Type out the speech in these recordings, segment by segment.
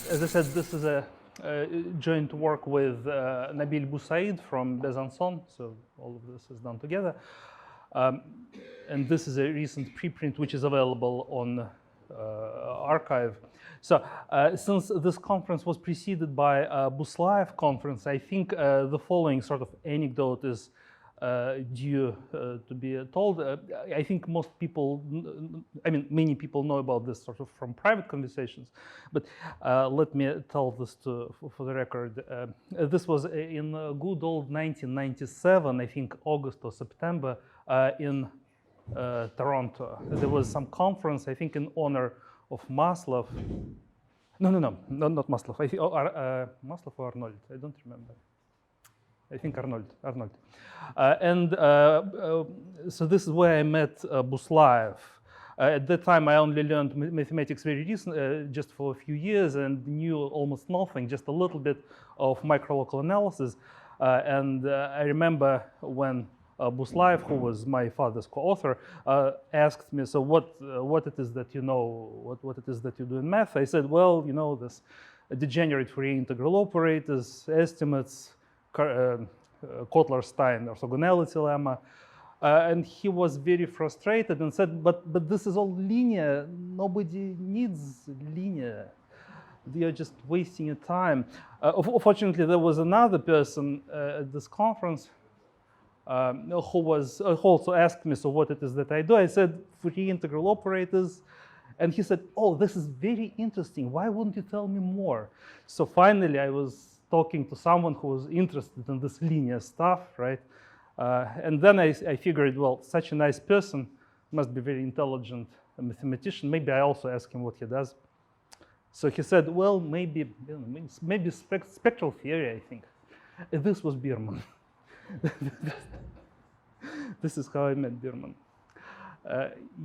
As I said, this is a joint work with Nabil Boussaid from Besançon, so all of this is done together. And this is a recent preprint which is available on archive. So since this conference was preceded by a Buslaev conference, I think the following sort of anecdote is due to be told. I think most people, I mean, many people know about this sort of from private conversations, but let me tell this for the record. This was in good old 1997, I think August or September, in Toronto. There was some conference, I think, in honor of Maslov. No, not Maslov. I think Maslov or Arnold. I don't remember. I think Arnold. So this is where I met Buslaev. At that time, I only learned mathematics very recent, just for a few years, and knew almost nothing, just a little bit of microlocal analysis. And I remember when Buslaev, who was my father's co-author, asked me, so what it is that you know, what it is that you do in math? I said, well, you know, this degenerate Fourier integral operators, estimates, Kotler-Stein orthogonality lemma. And he was very frustrated and said, but this is all linear. Nobody needs linear. You're just wasting your time. Fortunately, there was another person at this conference who also asked me, so what it is that I do? I said, Fourier integral operators. And he said, oh, this is very interesting. Why wouldn't you tell me more? So finally, I was talking to someone who was interested in this linear stuff, right? And then I figured, well, such a nice person must be very intelligent, a mathematician. Maybe I also ask him what he does. So he said, well, maybe spectral theory, I think. And this was Birman. This is how I met Birman.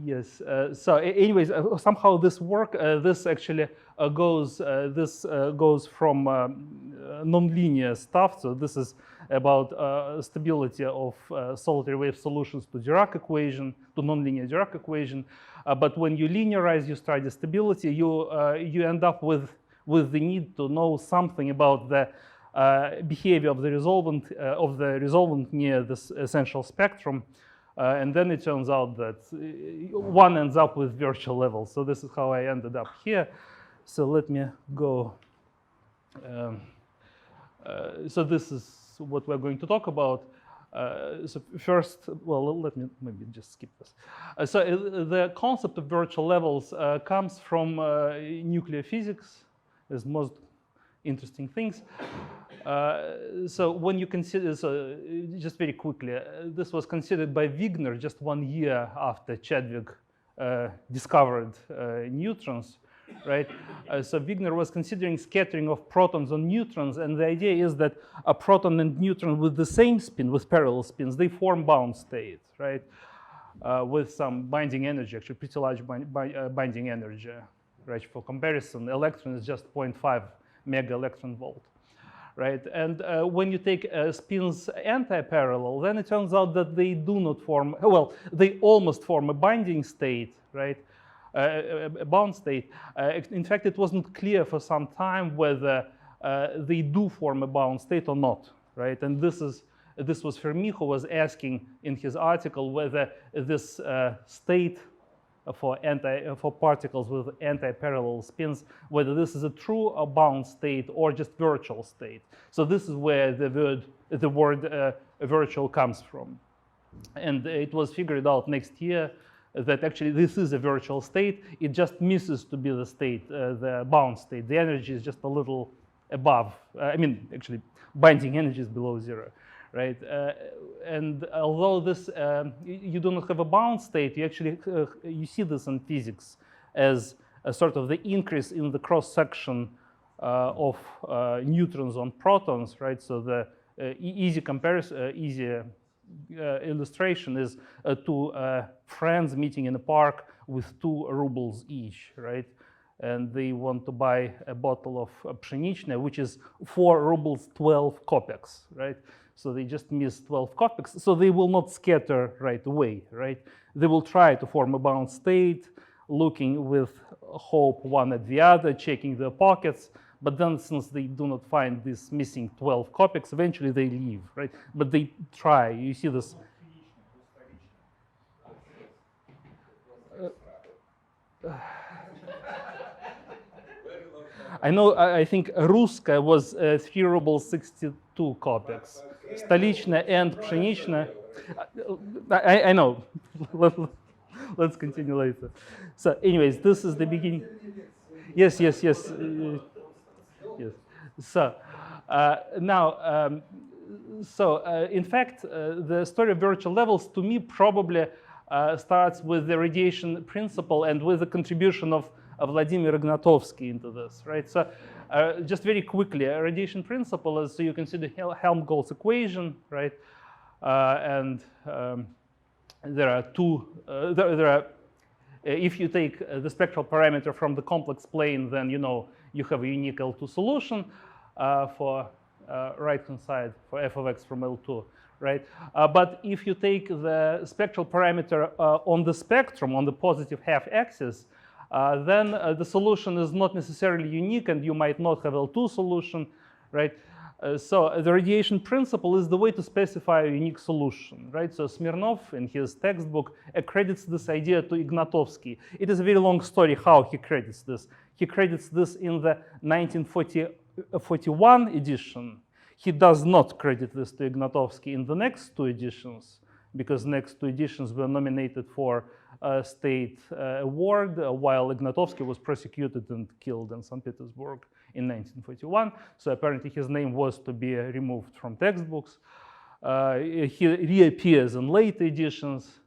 Yes. So, anyways, somehow this work, this actually goes from nonlinear stuff. So this is about stability of solitary wave solutions to Dirac equation, to nonlinear Dirac equation. But when you linearize your study stability, you end up with the need to know something about the behavior of the resolvent near this essential spectrum. And then it turns out that one ends up with virtual levels. So this is how I ended up here. So let me go. So this is what we're going to talk about. So first, well, let me maybe just skip this. So the concept of virtual levels comes from nuclear physics, as most interesting things. So when you consider, so just very quickly, this was considered by Wigner just 1 year after Chadwick discovered neutrons, right? So Wigner was considering scattering of protons on neutrons, and the idea is that a proton and neutron with the same spin, with parallel spins, they form bound state, right? With some binding energy, actually pretty large binding energy, right? For comparison, electron is just 0.5 mega electron volt. Right, and when you take spins anti-parallel, then it turns out that they do not form, well, they almost form a binding state, right, a bound state. In fact, it wasn't clear for some time whether they do form a bound state or not, right? And this was Fermi who was asking in his article whether this state for particles with anti-parallel spins, whether this is a true or bound state or just virtual state. So this is where the word virtual comes from. And it was figured out next year that actually this is a virtual state. It just misses to be the state, the bound state. The energy is just a little above. I mean, actually, binding energy is below zero. Right, and although this you do not have a bound state, you actually you see this in physics as a sort of the increase in the cross section of neutrons on protons, right? So the easy comparison, easy illustration is two friends meeting in a park with 2 rubles each, right? And they want to buy a bottle of pshenichna, which is 4 rubles 12 kopecks, right? So they just miss 12 copies. So they will not scatter right away, right? They will try to form a bound state, looking with hope one at the other, checking their pockets. But then since they do not find this missing 12 copies, eventually they leave, right? But they try. You see this. I know, I think Ruska was 3 rubles 62 copies. Stolichna and Pshenichna. I know. Let's continue later. So anyways, this is the beginning. Yes. Yes. So now, in fact, the story of virtual levels to me probably starts with the radiation principle and with the contribution of Vladimir Ignatovsky into this, right? So just very quickly, a radiation principle is, so you consider Helmholtz equation, right? And there are two, if you take the spectral parameter from the complex plane, then you have a unique L2 solution for right-hand side for f of x from L2, right? But if you take the spectral parameter on the spectrum, on the positive half axis, then the solution is not necessarily unique, and you might not have L2 solution, right? So the radiation principle is the way to specify a unique solution, right? So Smirnov, in his textbook, accredits this idea to Ignatovsky. It is a very long story how he credits this. He credits this in the 1941 edition. He does not credit this to Ignatovsky in the next 2 editions, because next 2 editions were nominated for a state award, while Ignatovsky was prosecuted and killed in St. Petersburg in 1941. So apparently his name was to be removed from textbooks. He reappears in late editions.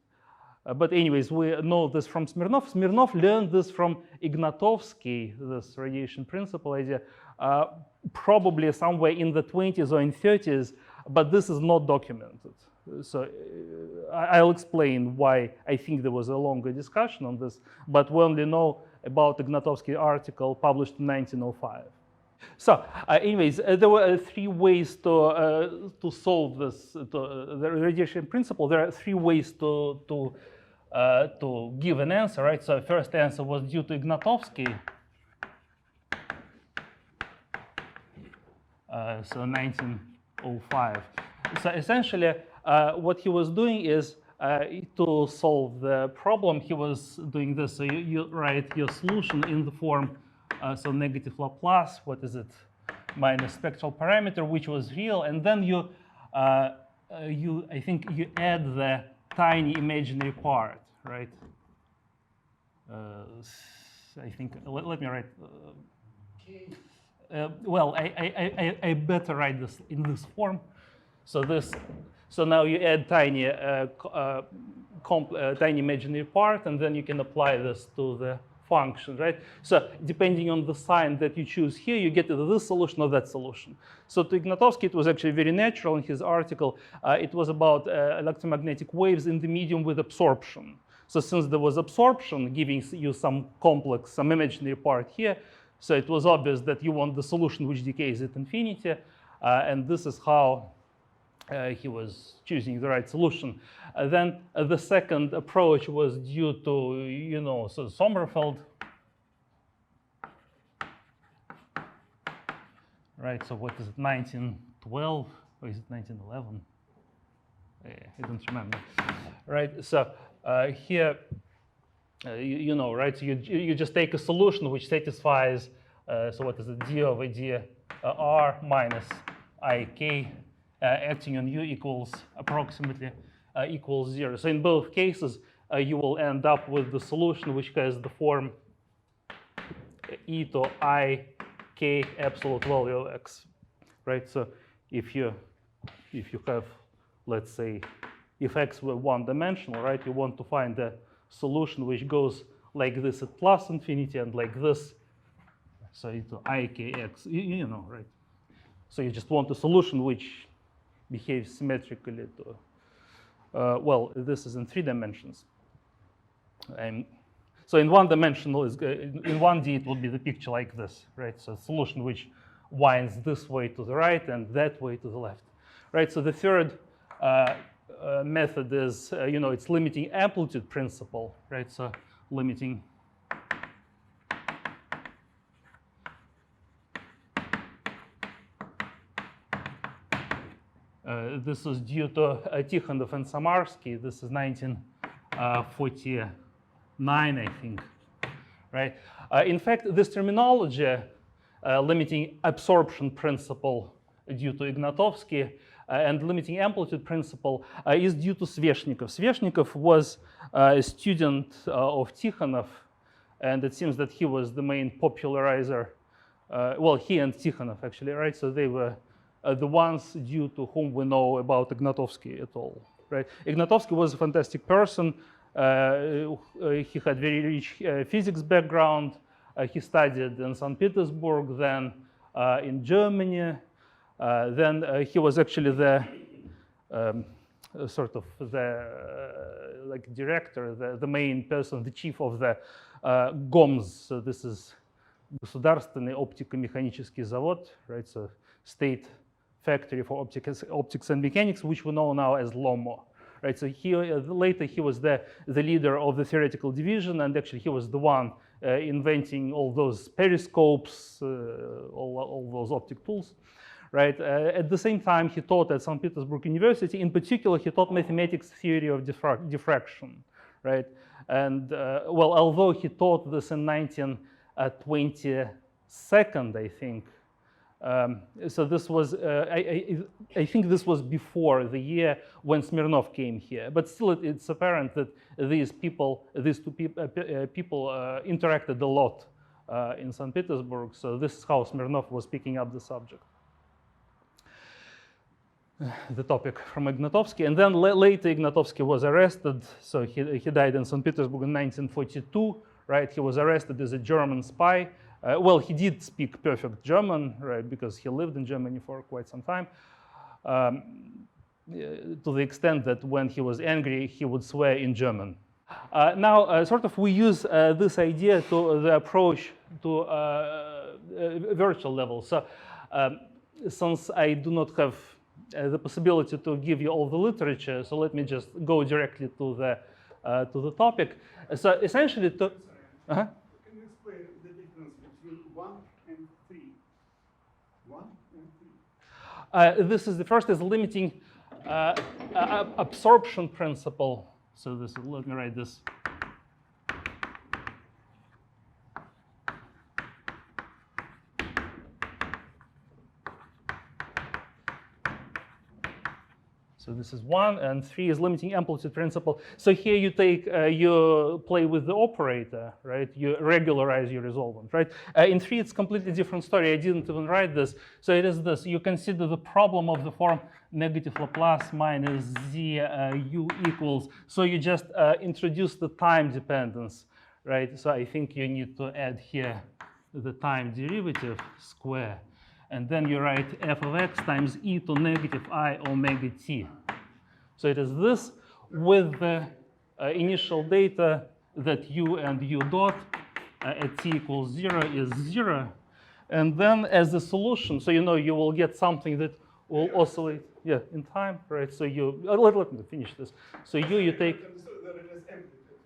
But anyways, we know this from Smirnov. Smirnov learned this from Ignatovsky, this radiation principle idea, probably somewhere in the 20s or in 30s, but this is not documented. So I'll explain why I think there was a longer discussion on this, but we only know about Ignatovsky article published in 1905. So anyways, there were 3 ways to solve this, the radiation principle. There are 3 ways to give an answer, right? So first answer was due to Ignatovsky. So 1905. So essentially, what he was doing is to solve the problem, he was doing this. So you write your solution in the form, so negative Laplace, what is it, minus spectral parameter, which was real, and then I think you add the tiny imaginary part, right? I think, let me write. Well, I better write this in this form. So now you add tiny imaginary part, and then you can apply this to the function, right? So depending on the sign that you choose here, you get either this solution or that solution. So to Ignatovsky, it was actually very natural in his article. It was about electromagnetic waves in the medium with absorption. So since there was absorption, giving you some complex, some imaginary part here, so it was obvious that you want the solution which decays at infinity, and this is how he was choosing the right solution. Then the second approach was due to, so Sommerfeld, right? So what is it, 1912 or is it 1911? I don't remember, right? So here, right? So you just take a solution which satisfies, so what is it, d over d r minus ik acting on u equals approximately equals 0. So in both cases, you will end up with the solution which has the form e to I k absolute value of x, right? So if you have, let's say, if x were one-dimensional, right, you want to find a solution which goes like this at plus infinity and like this, so e to I k x, right? So you just want a solution which behaves symmetrically to, well, this is in 3 dimensions. So in 1-dimensional, in 1D, it would be the picture like this, right? So a solution which winds this way to the right and that way to the left, right? So the third method is, it's limiting amplitude principle, right? So limiting this is due to Tikhonov and Samarsky. This is 1949, I think, right? In fact, this terminology, limiting absorption principle due to Ignatovsky and limiting amplitude principle is due to Sveshnikov. Sveshnikov was a student of Tikhonov, and it seems that he was the main popularizer. Well, he and Tikhonov, actually, right? So they were the ones due to whom we know about Ignatovsky at all, right? Ignatovsky was a fantastic person. He had very rich physics background. He studied in St. Petersburg, then in Germany. Then he was actually the sort of the director, the main person, the chief of the GOMS. So this is Государственный оптико-механический завод, right? So state factory for optics and mechanics, which we know now as LOMO, right? So later he was the leader of the theoretical division, and actually he was the one inventing all those periscopes, all those optic tools, right? At the same time, he taught at St. Petersburg University. In particular, he taught mathematics theory of diffraction, right? And well, although he taught this in 1922, I think. So this was, I think this was before the year when Smirnov came here. But still, it's apparent that these two people interacted a lot in St. Petersburg. So this is how Smirnov was picking up the subject, the topic from Ignatovsky. And then later, Ignatovsky was arrested. So he died in St. Petersburg in 1942, right? He was arrested as a German spy. Well, he did speak perfect German, right, because he lived in Germany for quite some time, to the extent that when he was angry, he would swear in German. Now, sort of we use this idea to the approach to virtual level. So since I do not have the possibility to give you all the literature, so let me just go directly to the topic. So essentially, to... Uh-huh. This is the first is limiting absorption principle. So this, let me write this. So this is 1, and 3 is limiting amplitude principle. So here you take, you play with the operator, right? You regularize your resolvent, right? In 3, it's completely different story. I didn't even write this. So it is this. You consider the problem of the form negative Laplace minus z u equals. So you just introduce the time dependence, right? So I think you need to add here the time derivative square. And then you write f of x times e to negative I omega t. So it is this with the initial data that u and u dot at t equals 0 is 0. And then as a solution, so you will get something that will oscillate in time, right? So let me finish this. So you take...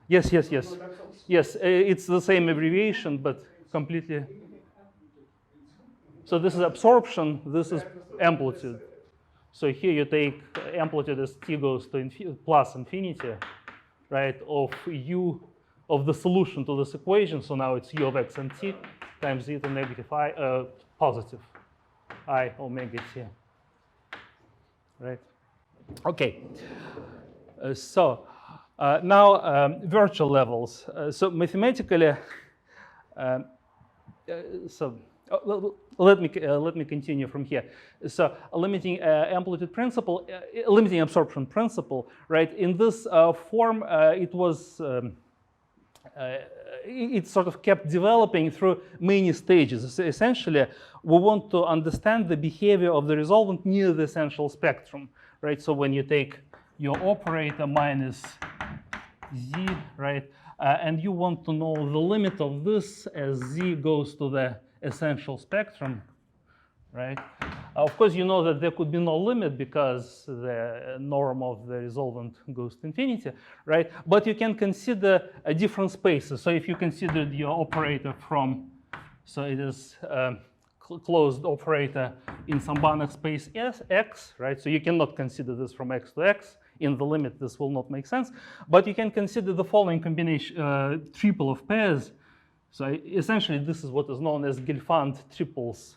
Yes. Yes, it's the same abbreviation, but completely... So this is absorption, this is amplitude. So here you take amplitude as t goes to plus infinity, right, of u, of the solution to this equation. So now it's u of x and t times e to negative I, positive I omega t, right? Okay, now virtual levels. So mathematically, let me continue from here. So limiting amplitude principle, limiting absorption principle, right? In this form, it was it sort of kept developing through many stages. So essentially, we want to understand the behavior of the resolvent near the essential spectrum, right? So when you take your operator minus z, right, and you want to know the limit of this as z goes to the essential spectrum, right? Of course, you know that there could be no limit because the norm of the resolvent goes to infinity, right? But you can consider different spaces. So if you considered your operator from, so it is closed operator in some Banach space X, right? So you cannot consider this from X to X. In the limit, this will not make sense. But you can consider the following combination, triple of pairs. So essentially, this is what is known as Gelfand triples,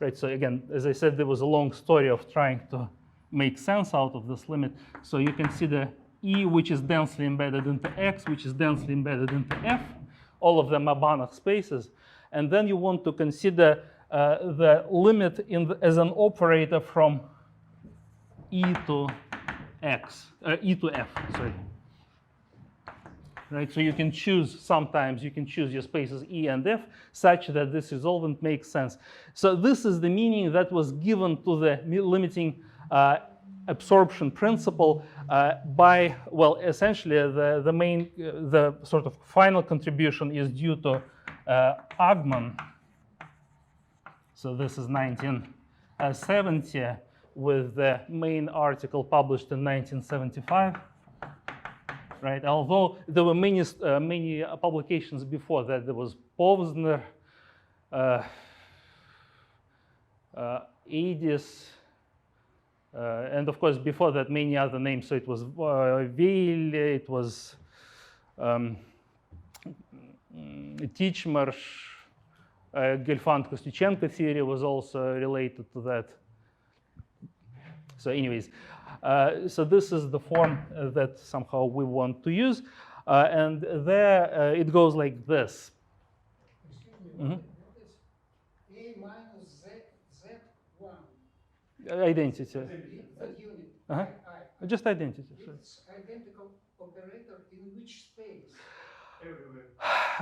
right? So again, as I said, there was a long story of trying to make sense out of this limit. So you consider E, which is densely embedded into X, which is densely embedded into F. All of them are Banach spaces. And then you want to consider the limit as an operator from E to X, E to F, sorry. Right, so you can choose, sometimes you can choose your spaces E and F such that this resolvent makes sense. So this is the meaning that was given to the limiting absorption principle by, well, essentially the sort of final contribution is due to Agman. So this is 1970 with the main article published in 1975. Right, although there were many publications before that. There was Povzner, Edis, and of course before that many other names. So it was Weil, it was Titchmarsh, Gelfand-Kostюченko theory was also related to that. So anyways, so this is the form that somehow we want to use. And there it goes like this. Excuse me, what is A minus Z1? Identity. The unit, Uh-huh. I. Just identity. It's identical operator in which space? Everywhere.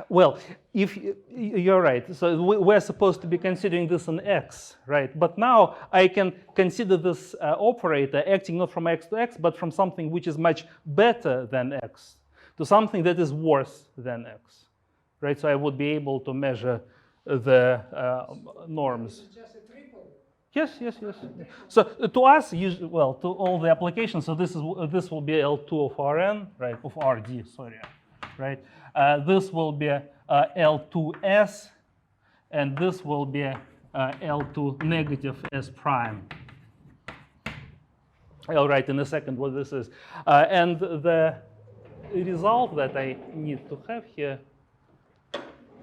Well, if you're right, so we're supposed to be considering this an X, right? But now I can consider this operator acting not from X to X, but from something which is much better than X to something that is worse than X, right? So I would be able to measure the norms. It's just a triple. Yes. So to us, well, to all the applications, so this will be L2 of Rn, right? Of Rd, sorry, right? This will be L2s, and this will be L2 negative S prime. I'll write in a second what this is. And the result that I need to have here,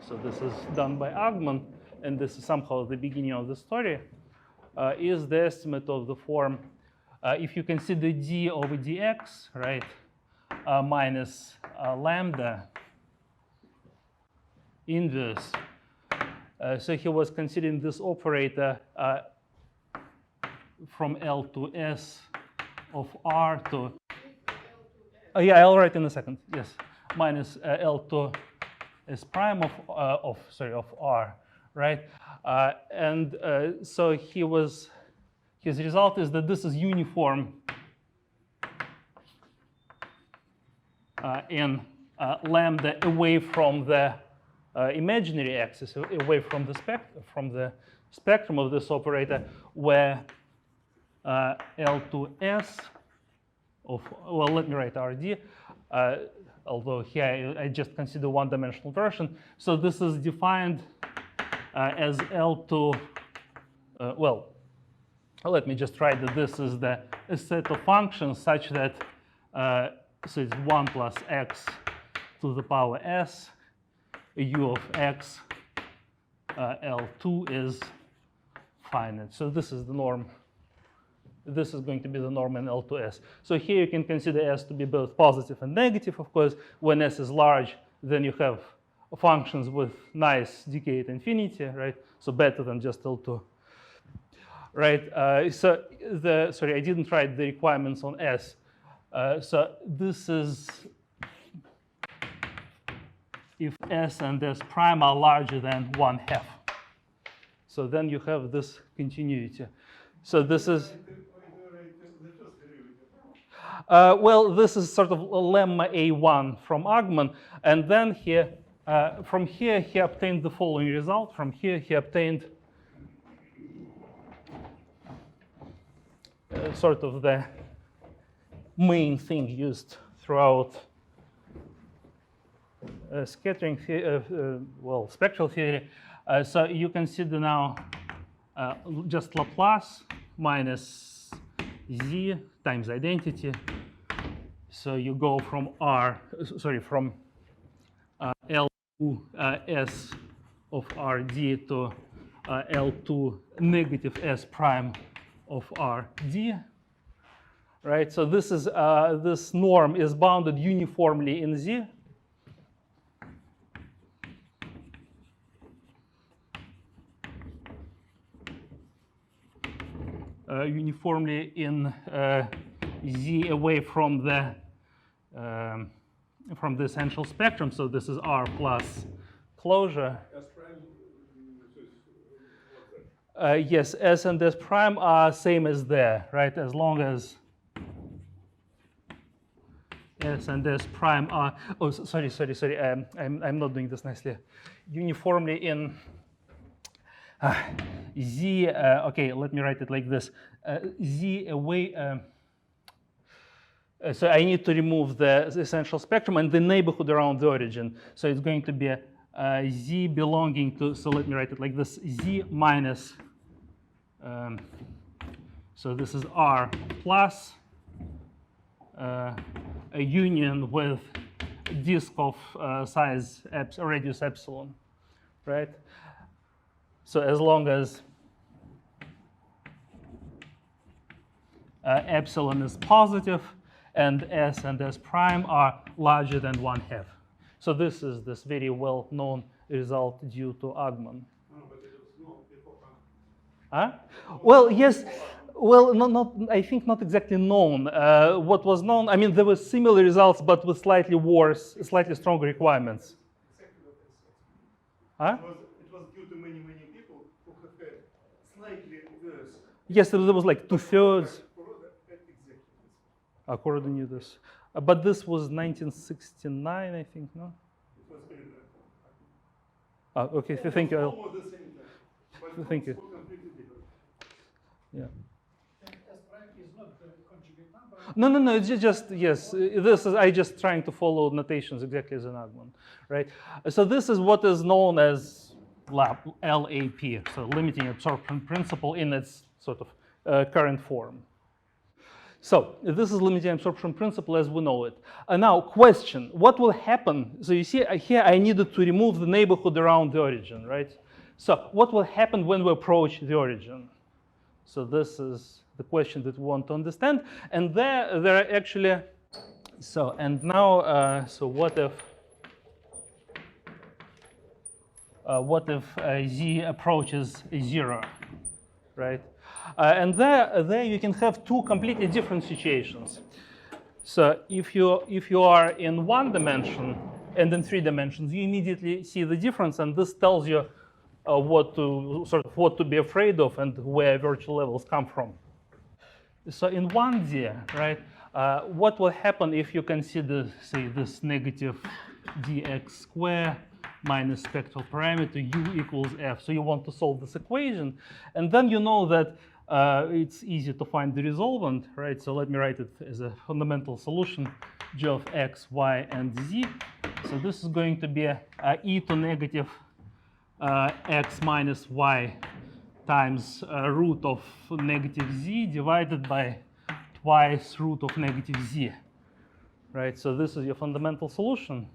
so this is done by Agman, and this is somehow the beginning of the story, is the estimate of the form, if you consider d over dx, right, minus lambda inverse. So he was considering this operator from L to S of R to, yeah, I'll write in a second, yes, minus L to S prime of R, right? So his result is that this is uniform in lambda away from the imaginary axis, away from the spectrum of this operator, where L2s of, well, let me write RD, although here I just consider one-dimensional version. So this is defined as L2, well, let me just write that this is a set of functions such that, so it's 1 plus x to the power s, u of x, L2 is finite. So this is the norm. This is going to be the norm in L2s. So here you can consider s to be both positive and negative. Of course, when s is large, then you have functions with nice decay at infinity, right? So better than just L2, right? Sorry, I didn't write the requirements on s. So this is if s and s prime are larger than 1/2. So then you have this continuity. So this is, well, this is sort of lemma A1 from Agman. And then here, from here, he obtained the following result. From here, he obtained sort of the main thing used throughout scattering, well, spectral theory. So you consider now just Laplace minus z times identity. So you go from from L2 S of Rd to L2 negative S prime of Rd. Right, so this is this norm is bounded uniformly in Z. Uniformly in Z away from the essential spectrum. So this is R plus closure. S prime, Yes, S and S prime are same as there, right? As long as S and S prime are, oh, sorry. I'm not doing this nicely. Uniformly in Z, okay, let me write it like this. Z away, so I need to remove the essential spectrum and the neighborhood around the origin. So it's going to be Z belonging to, so let me write it like this, Z minus, so this is R plus a union with disk of size radius epsilon, right? So as long as epsilon is positive and S prime are larger than 1/2. So this is this very well-known result due to Agman. no, but it was known before. Huh? Well, yes. Well, not I think not exactly known. What was known, I mean, there were similar results, but with slightly worse, slightly stronger requirements. Exactly what I Huh? said. It was due to many people who have had slightly worse. Yes, there was like 2/3 Exactly. according to this. But this was 1969, I think, no? It was very bad. Okay, thank you. Almost the same time. But Thank you. it's completely different. Yeah. S prime is not the conjugate number. No. It's just yes. This is I just trying to follow notations exactly as an Agman, right? So this is what is known as LAP, so limiting absorption principle in its sort of current form. So this is limiting absorption principle as we know it. Now, question: what will happen? So you see here, I needed to remove the neighborhood around the origin, right? So what will happen when we approach the origin? So this is the question that we want to understand. And there are actually, so, and now, so what if Z approaches 0, right? And there you can have two completely different situations. So if you are in 1 dimension and in 3 dimensions, you immediately see the difference, and this tells you what to be afraid of and where virtual levels come from. So in 1D, right, what will happen if you consider, say, this negative dx square minus spectral parameter u equals f? So you want to solve this equation, and then you know that it's easy to find the resolvent, right? So let me write it as a fundamental solution, g of x, y, and z. So this is going to be e to negative x minus y times root of negative z divided by twice root of negative z, right? So this is your fundamental solution.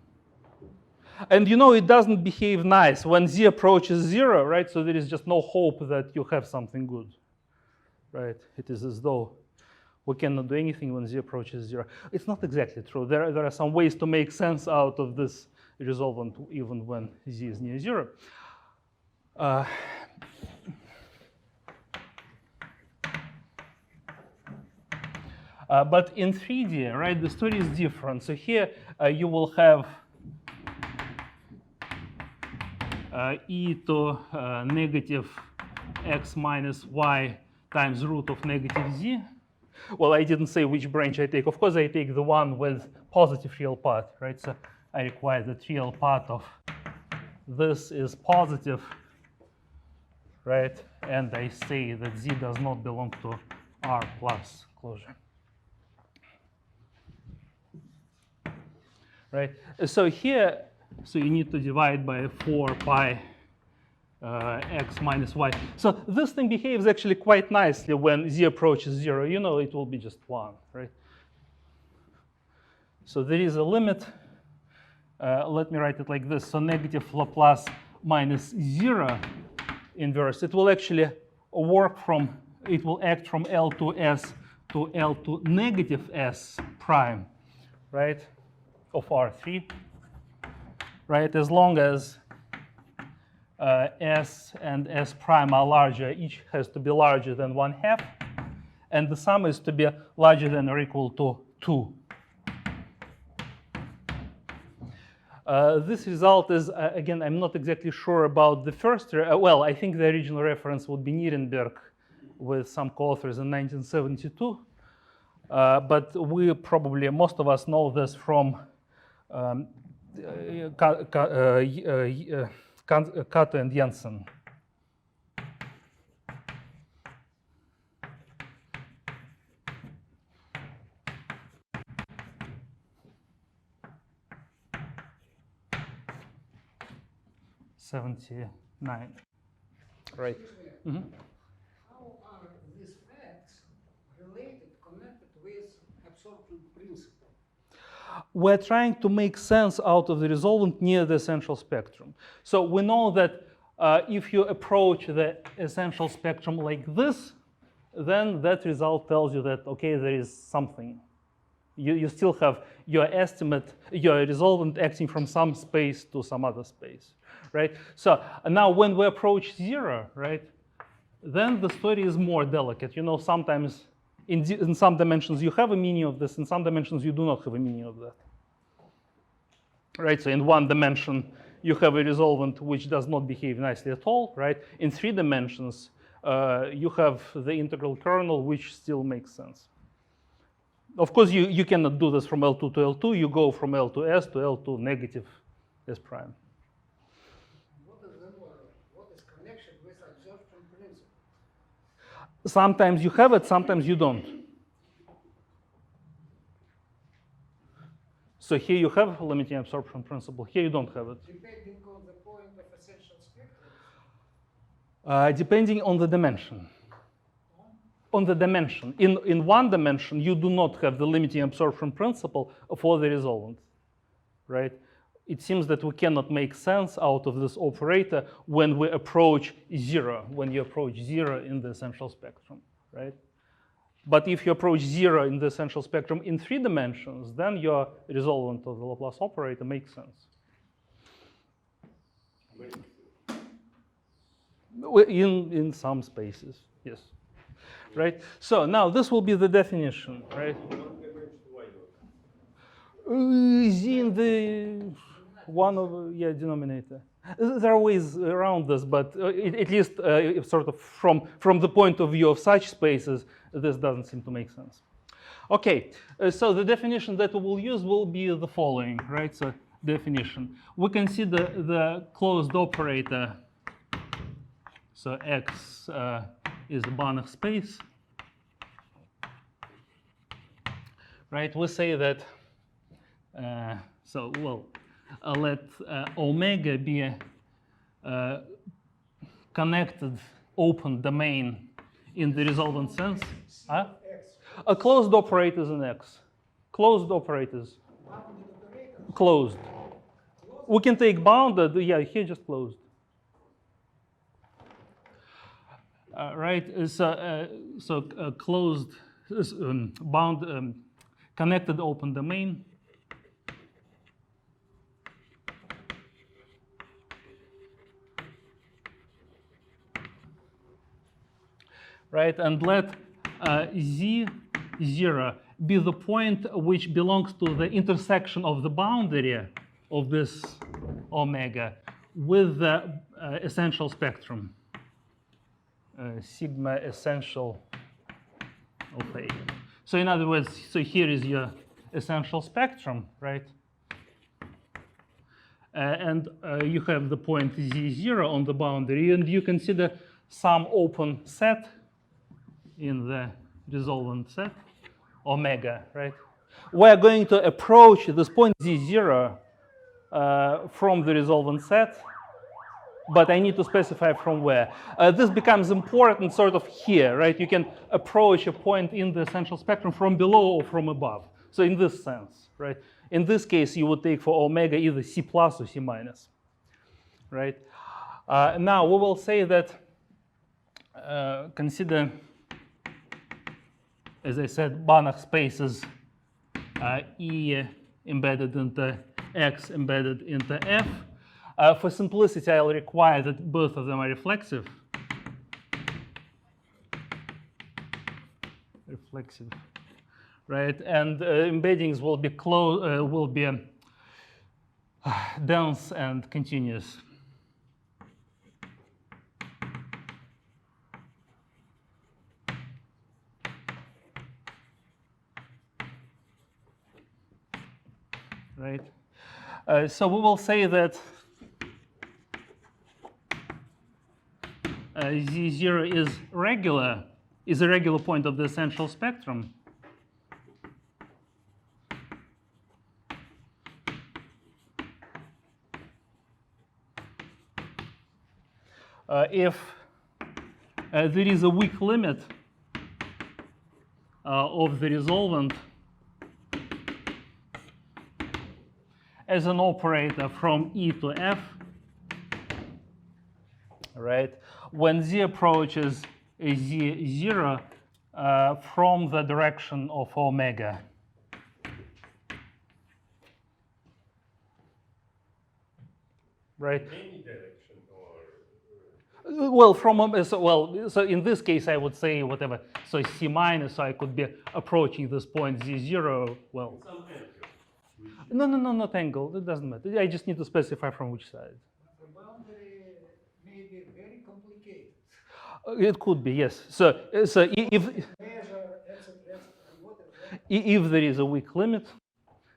And you know it doesn't behave nice when z approaches 0, right? So there is just no hope that you have something good, right? It is as though we cannot do anything when z approaches 0. It's not exactly true. There are some ways to make sense out of this resolvent even when z is near 0. But in 3D, right, the story is different. So here you will have e to negative x minus y times root of negative z. Well, I didn't say which branch I take. Of course, I take the one with positive real part, right? So I require that real part of this is positive, right? And I say that z does not belong to R plus closure. Right. So here, so you need to divide by 4 pi x minus y. So this thing behaves actually quite nicely when z approaches 0. You know, it will be just 1, right? So there is a limit. Let me write it like this. So negative Laplace minus 0 inverse. It will actually work from, it will act from L to S to L to negative S prime, right, of R3, right, as long as S and S prime are larger, each has to be larger than 1/2, and the sum is to be larger than or equal to 2. This result is, again, I'm not exactly sure about the first, well, I think the original reference would be Nirenberg with some co-authors in 1972. But we probably, most of us know this from Kato and Jensen. '79, right? Mm-hmm. How are these facts related, connected with absorption principle? We're trying to make sense out of the resolvent near the essential spectrum. So we know that if you approach the essential spectrum like this, then that result tells you that, okay, there is something. You still have your estimate, your resolvent acting from some space to some other space, right? So now when we approach 0, right, then the story is more delicate. You know, sometimes in some dimensions you have a meaning of this, in some dimensions you do not have a meaning of that. Right, so in one dimension you have a resolvent which does not behave nicely at all, right? In 3 dimensions you have the integral kernel which still makes sense. Of course, you cannot do this from L2 to L2. You go from L to S to L to negative S prime. What is connection with absorption principle? Sometimes you have it, sometimes you don't. So here you have limiting absorption principle. Here you don't have it. Depending on the point of essential spectrum? Depending on the dimension. On the dimension. In one dimension, you do not have the limiting absorption principle for the resolvent, right? It seems that we cannot make sense out of this operator when we approach 0, when you approach 0 in the essential spectrum, right? But if you approach 0 in the essential spectrum in 3 dimensions, then your resolvent of the Laplace operator makes sense. In some spaces, yes. Right? So now this will be the definition, right? Z in the one of, denominator. There are ways around this, but at least sort of from the point of view of such spaces, this doesn't seem to make sense. Okay, so the definition that we will use will be the following, right? So definition. We consider the closed operator. So X is the Banach space. Right, we say that, let omega be a connected open domain in the resolvent sense. Huh? A closed operators in X. Closed operators. Closed. We can take bounded, here just closed. Right, so closed, bound, connected open domain. Right, and let Z0 be the point which belongs to the intersection of the boundary of this omega with the essential spectrum. Sigma essential of A. So in other words, so here is your essential spectrum, right? And you have the point Z0 on the boundary, and you consider some open set in the resolvent set, omega, right? We're going to approach this point Z0 from the resolvent set, but I need to specify from where. This becomes important sort of here, right? You can approach a point in the essential spectrum from below or from above. So in this sense, right? In this case, you would take for omega either C plus or C minus, right? Now we will say that, consider, as I said, Banach spaces E embedded into X embedded into F. For simplicity, I'll require that both of them are reflexive. Right? And embeddings will be dense and continuous. Right? So we will say that Z0 is a regular point of the essential spectrum. If there is a weak limit of the resolvent as an operator from E to F, right? When Z approaches Z0 from the direction of omega. Right? Any direction or? Well, so in this case, I would say whatever. So C minus, so I could be approaching this point Z0, well. Some angle. No, not angle. It doesn't matter. I just need to specify from which side. The boundary may be very complicated. It could be, yes. So if Measure, etc. if there is a weak limit,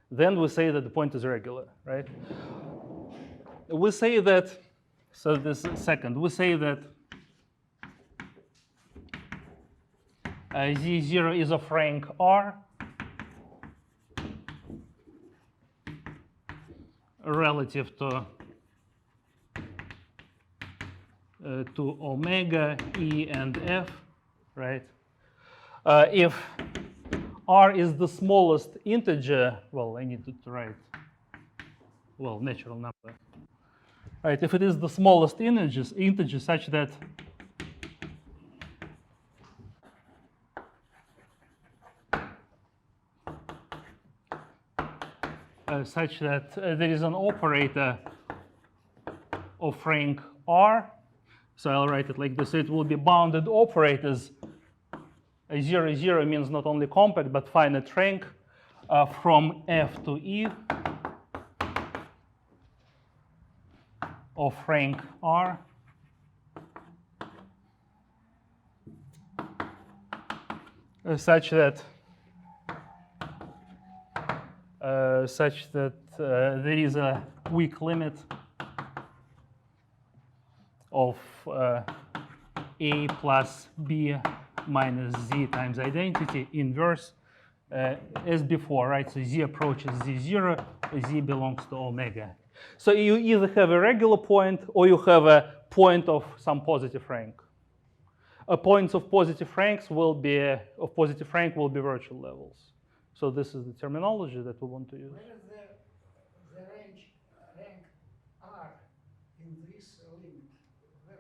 then we say that the point is regular, right? We say that, so this second, we say that Z0 is of rank R relative to omega, E, and F, right? If R is the smallest integer, well, I need to write, well, natural number. Right, if it is the smallest integer such that there is an operator of rank R, so I'll write it like this. It will be bounded operators. 0, 0 means not only compact but finite rank from F to E of rank R such that there is a weak limit of A plus B minus Z times identity inverse as before, right? So Z approaches Z0, Z belongs to omega. So you either have a regular point or you have a point of some positive rank. Points of positive rank will be virtual levels. So this is the terminology that we want to use. Where is the range rank R in this limit? Where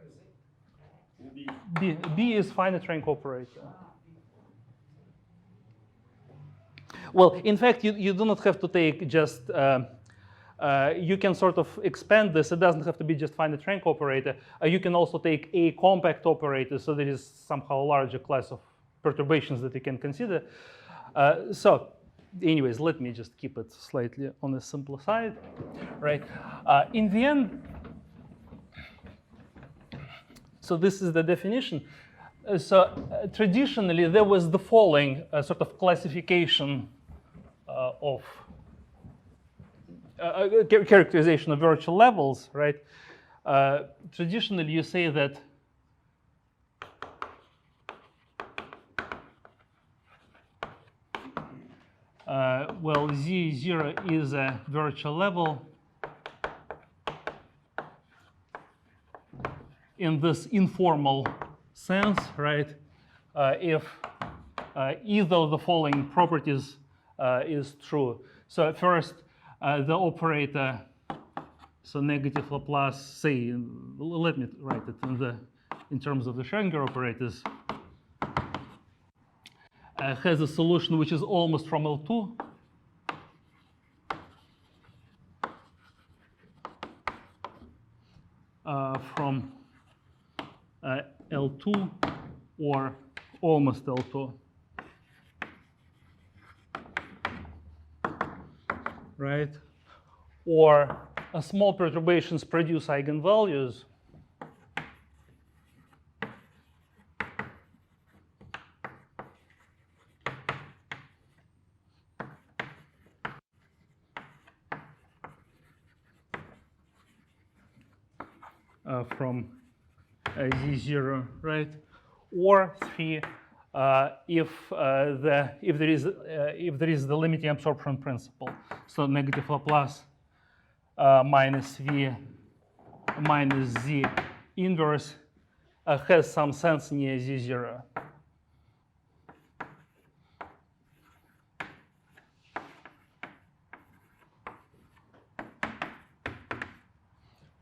is it? B is finite rank operator. Well, in fact, you do not have to take just, you can sort of expand this. It doesn't have to be just finite rank operator. You can also take a compact operator, so there is somehow a larger class of perturbations that you can consider. So anyways, let me just keep it slightly on the simpler side, right? In the end, so this is the definition. Traditionally, there was the following sort of classification of characterization of virtual levels, right? Traditionally, you say that well, Z0 is a virtual level in this informal sense, right? If either of the following properties is true. So first, the operator, so negative Laplace, say, let me write it in terms of the Schrodinger operators, has a solution which is almost from L2. From L2 or almost L2. Right? Or small perturbations produce eigenvalues. From Z0, right? Or 3, if there is the limiting absorption principle, so negative Laplace minus V minus Z inverse has some sense near Z0.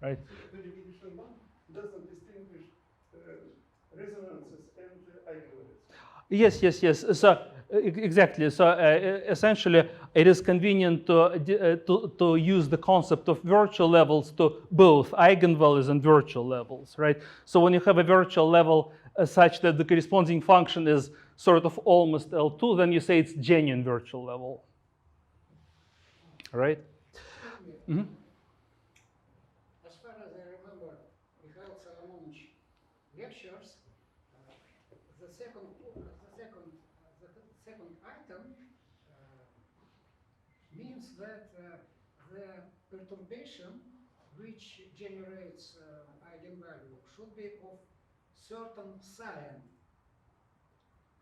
Right? Doesn't distinguish resonances and eigenvalues. Yes. So exactly. So essentially, it is convenient to use the concept of virtual levels to both eigenvalues and virtual levels, right? So when you have a virtual level such that the corresponding function is sort of almost L2, then you say it's genuine virtual level, right? Mm-hmm. As far as I remember, Mikhail Solomonovich lectures, the second item means that the perturbation which generates eigenvalue should be of certain sign,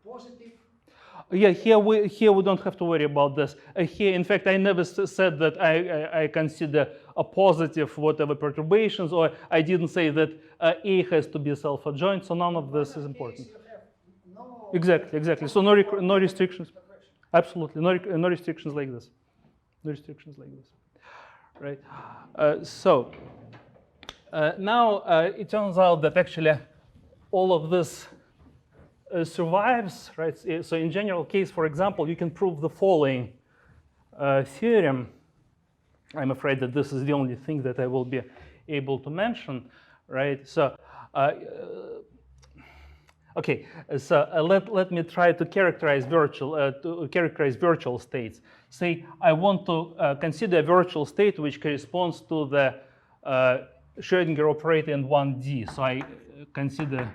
positive. Yeah, here we don't have to worry about this. Here, in fact, I never said that I consider a positive whatever perturbations, or I didn't say that A has to be self-adjoint, so none of this is important. No Exactly. So no restrictions. Absolutely, no restrictions like this. No restrictions like this, right? Now it turns out that actually all of this survives, right? So in general case, for example, you can prove the following theorem. I'm afraid that this is the only thing that I will be able to mention, right? So, okay. So let me try to characterize virtual states. Say I want to consider a virtual state which corresponds to the Schrodinger operator in 1D. So I consider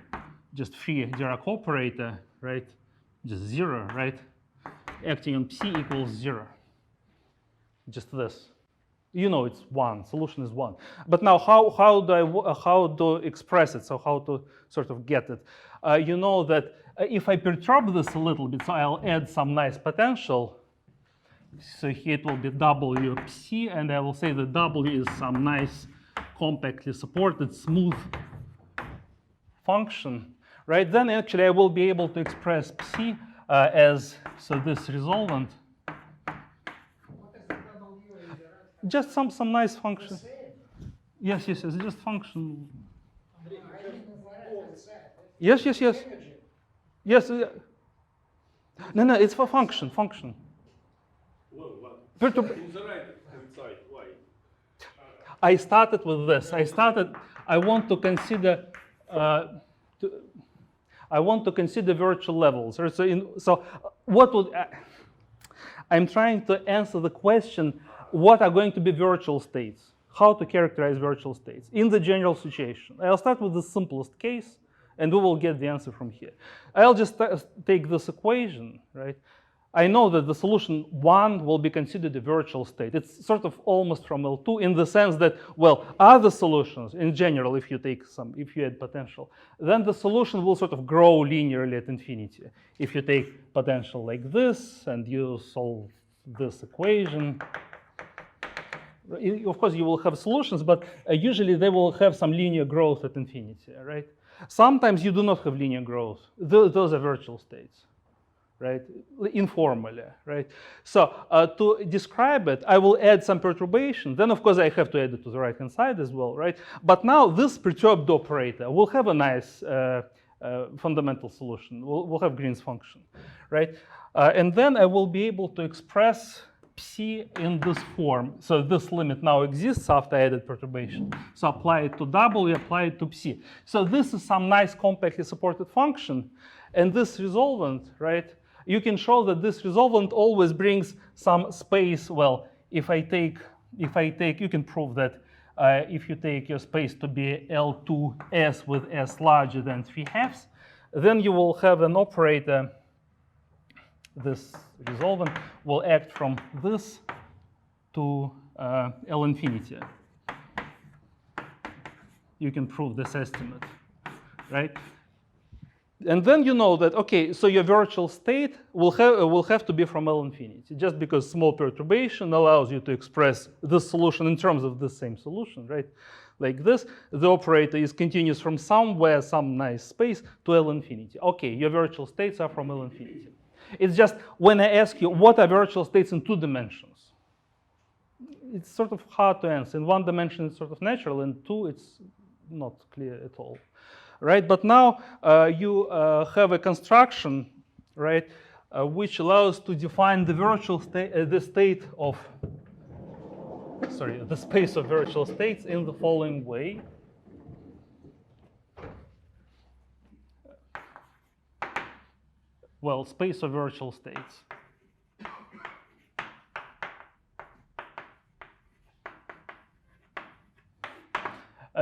just free Dirac operator, right? Just 0, right? Acting on psi equals 0. Just this. You know it's 1. Solution is 1. But now how to express it? So how to sort of get it? You know that if I perturb this a little bit, so I'll add some nice potential. So here it will be W psi, and I will say that W is some nice compactly supported smooth function. Right, then actually I will be able to express psi as so this resolvent. What is the W in the right? Just some nice function. The same. Yes, just function. I mean on the right-hand side. Yes. Energy. Yes. No, it's for function. Well, what? Perturb- In the right hand side, why? I started with this. I want to consider. I want to consider virtual levels. So what would I'm trying to answer the question: what are going to be virtual states? How to characterize virtual states in the general situation? I'll start with the simplest case, and we will get the answer from here. I'll just take this equation, right? I know that the solution 1 will be considered a virtual state. It's sort of almost from L2 in the sense that, well, other solutions in general, if you add potential, then the solution will sort of grow linearly at infinity. If you take potential like this and you solve this equation. Of course, you will have solutions, but usually they will have some linear growth at infinity, right? Sometimes you do not have linear growth. Those are virtual states, right? Informally, right? So to describe it, I will add some perturbation. Then, of course, I have to add it to the right-hand side as well, right? But now this perturbed operator will have a nice fundamental solution. We'll have Green's function, right? And then I will be able to express psi in this form. So this limit now exists after I added perturbation. So apply it to W, apply it to psi. So this is some nice compactly supported function. And this resolvent, right? You can show that this resolvent always brings some space. Well, if I take, you can prove that if you take your space to be L2S with S larger than 3/2, then you will have an operator. This resolvent will act from this to L infinity. You can prove this estimate, right? And then you know that, okay, so your virtual state will have to be from L infinity, just because small perturbation allows you to express this solution in terms of the same solution, right? Like this, the operator is continuous from somewhere, some nice space, to L infinity. Okay, your virtual states are from L infinity. It's just when I ask you, what are virtual states in 2 dimensions? It's sort of hard to answer. In 1 dimension, it's sort of natural. In 2, it's not clear at all, right? But now you have a construction, right, which allows to define the virtual state, the space of virtual states in the following way. Well, space of virtual states.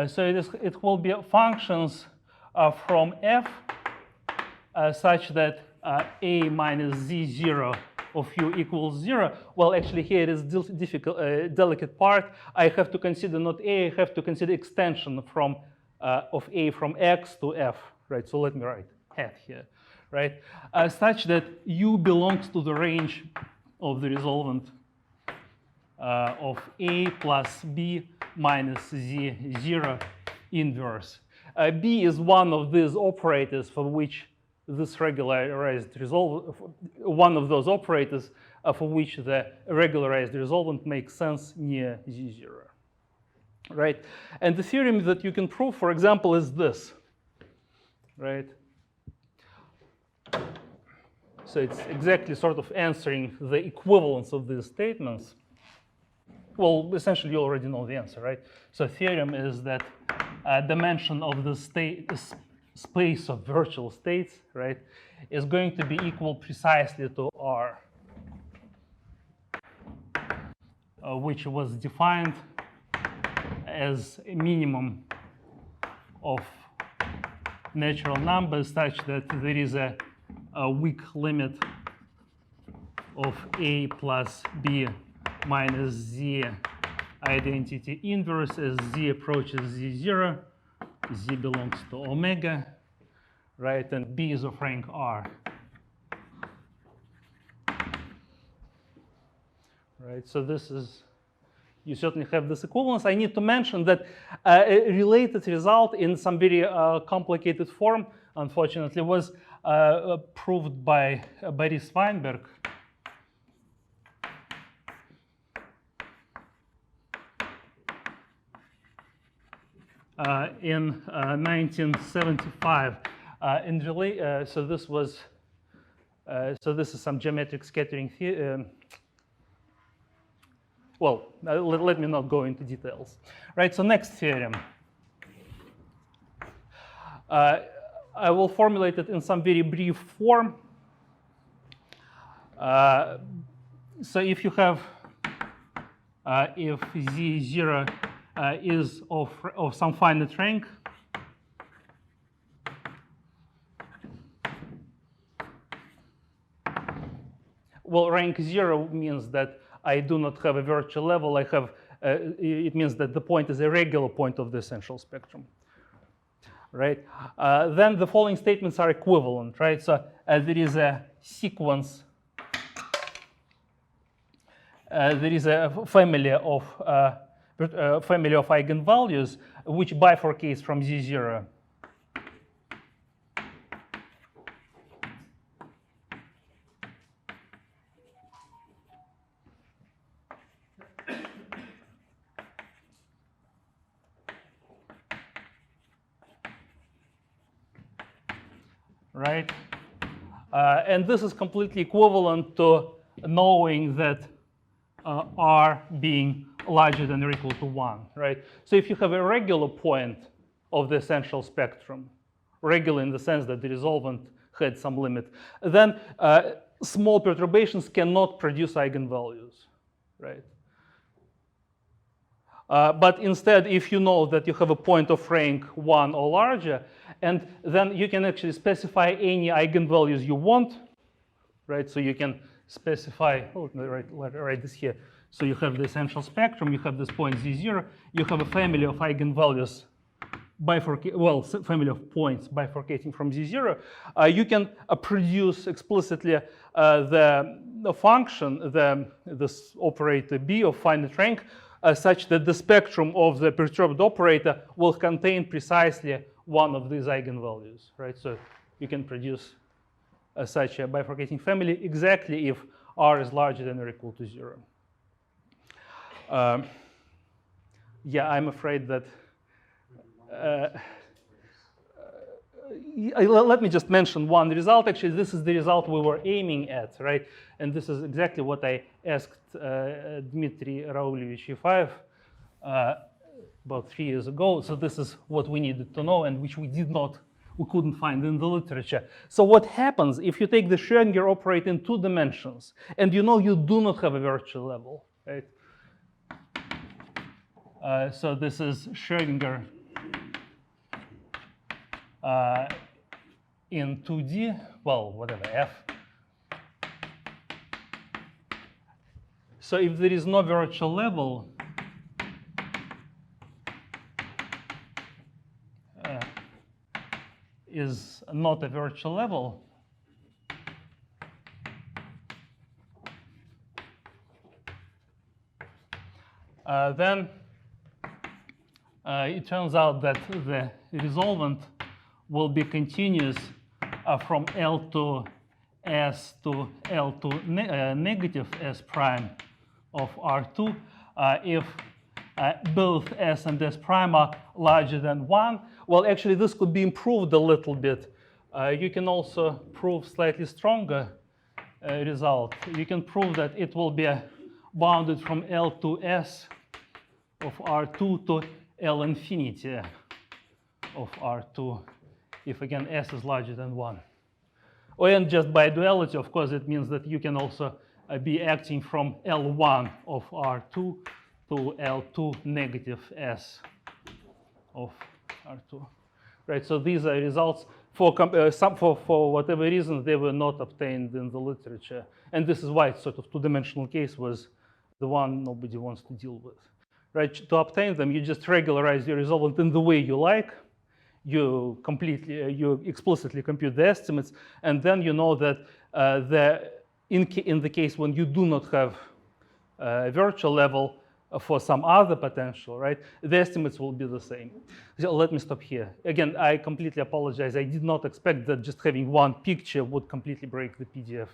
So it will be functions from F such that A minus Z0 of U equals 0. Well, actually, here it is delicate part. I have to consider not A, I have to consider extension from of A from X to F, right? So let me write hat here. Right, such that U belongs to the range of the resolvent of A plus B minus Z0 inverse. B is one of these operators for which this regularized resolvent, one of those operators for which the regularized resolvent makes sense near Z0. Right, and the theorem that you can prove, for example, is this. Right. So it's exactly sort of answering the equivalence of these statements. Well, essentially, you already know the answer, right? So theorem is that dimension of the space of virtual states, right, is going to be equal precisely to R, which was defined as a minimum of natural numbers such that there is a weak limit of A plus B minus Z identity inverse as Z approaches Z0. Z belongs to omega, right? And B is of rank R. Right, so this is, you certainly have this equivalence. I need to mention that a related result in some very complicated form, unfortunately, was proved by Boris Weinberg. In 1975. So this was, so this is some geometric scattering theory. Well, let me not go into details. Right, so next theorem. I will formulate it in some very brief form. So if you have, if Z0 is of some finite rank, well, rank 0 means that I do not have a virtual level. I have, it means that the point is a regular point of the essential spectrum. Right? Then the following statements are equivalent, right? So there is a sequence there is a family of eigenvalues which bifurcates from Z0. Right? And this is completely equivalent to knowing that R being larger than or equal to 1, right? So if you have a regular point of the essential spectrum, regular in the sense that the resolvent had some limit, then small perturbations cannot produce eigenvalues, right? But instead, if you know that you have a point of rank 1 or larger, and then you can actually specify any eigenvalues you want, right? So you can specify, write this here. So you have the essential spectrum, you have this point Z0, you have a family of eigenvalues, family of points bifurcating from Z0. You can produce explicitly the function, this operator B of finite rank, such that the spectrum of the perturbed operator will contain precisely one of these eigenvalues, right? So you can produce such a bifurcating family exactly if R is larger than or equal to 0. Yeah, I'm afraid that. Let me just mention one result. Actually, this is the result we were aiming at, right? And this is exactly what I asked Dmitry Raulyevich Yefayev about 3 years ago. So this is what we needed to know, and which we couldn't find in the literature. So what happens if you take the Schrodinger operator in 2 dimensions, and you know you do not have a virtual level, right? So this is Schrodinger in 2D, well, whatever, F. So if there is no virtual level, is not a virtual level, then it turns out that the resolvent will be continuous from L to S to L to negative S prime of R2 if both S and S prime are larger than 1. Well, actually, this could be improved a little bit. You can also prove slightly stronger result. You can prove that it will be bounded from L to S of R2 to L infinity of R2 if, again, S is larger than 1. And just by duality, of course, it means that you can also be acting from L1 of R2 to L2 negative S of R2. Right, so these are results for whatever reason they were not obtained in the literature. And this is why it's sort of 2-dimensional case was the one nobody wants to deal with. Right, to obtain them, you just regularize your resolvent in the way you like. You explicitly compute the estimates, and then you know that in the case when you do not have a virtual level for some other potential, right, the estimates will be the same. So let me stop here. Again, I completely apologize. I did not expect that just having one picture would completely break the PDF.